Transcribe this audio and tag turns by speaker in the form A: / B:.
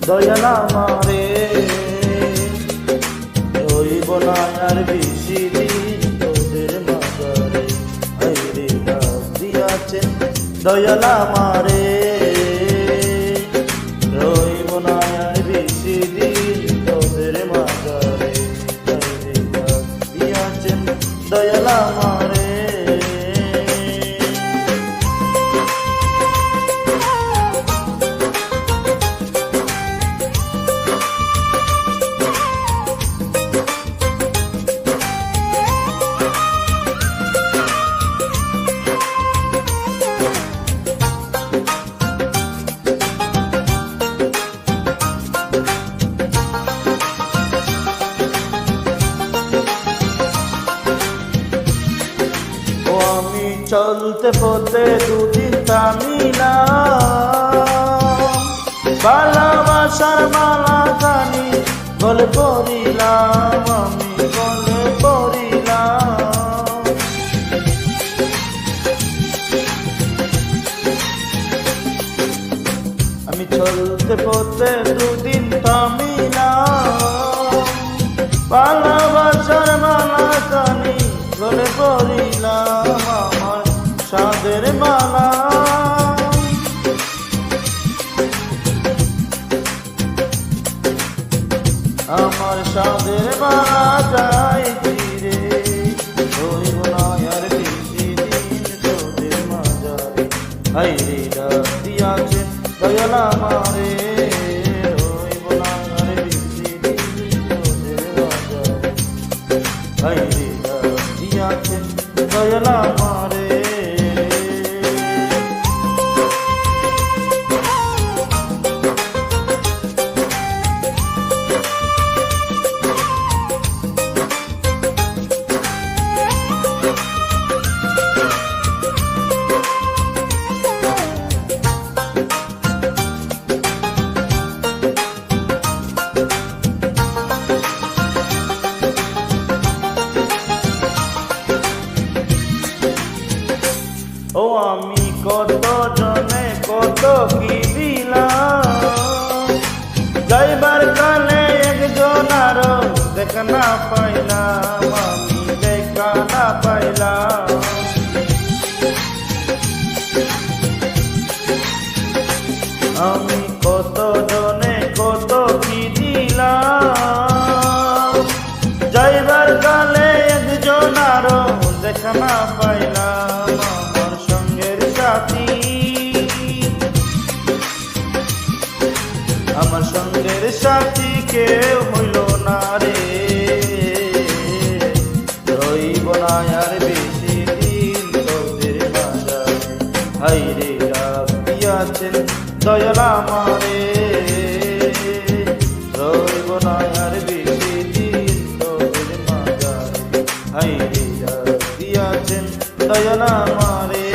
A: দয়াল আমারে রইব না আর বেশি দিন তোদের মাঝারে। হায়রে ডাক দিয়াছেন দয়াল আমারে রইব না আর বেশি দিন তোদের মাঝারে। হায়রে ডাক দিয়াছেন দয়াল আমারে। চলতে পথে দুদিন থামিলাম, ভালোবাসার মালা গানি গলে পড়িলাম, আমি গলে পড়িলাম। আমি চলতে পথে দুদিন থামিলাম, ভালোবাসার মালা গানি গলে পড়িলাম, আমার সাদের মালা। আমার সাদের মালা গাই ফিরে রইব না আর বেশি দিন তোদের মাঝারে। হায়রে ডাক দিয়াছেন দয়াল আমারে রইব না আর বেশি দিন তোদের মাঝারে। হায়রে ডাক দিয়াছেন দয়াল আমারে। ও আমি কত জনে কত কি দিলাম, যাইবার কালে একজন আরো দেখা না পাইলাম, আমি দেখা না পাইলাম। আমি কত জনে কত কি দিলাম, যাইবার কালে একজন আরো দেখা না পাইলাম। আমার সঙ্গের সাথী কেউ হইল না রে, রইব না আর বেশি দিন তোদের মাঝারে। হায়রে ডাক দিয়াছেন দয়াল আমারে রইব না আর বেশি দিন তোদের মাঝারে। হায়রে ডাক দিয়াছেন দয়াল আমারে।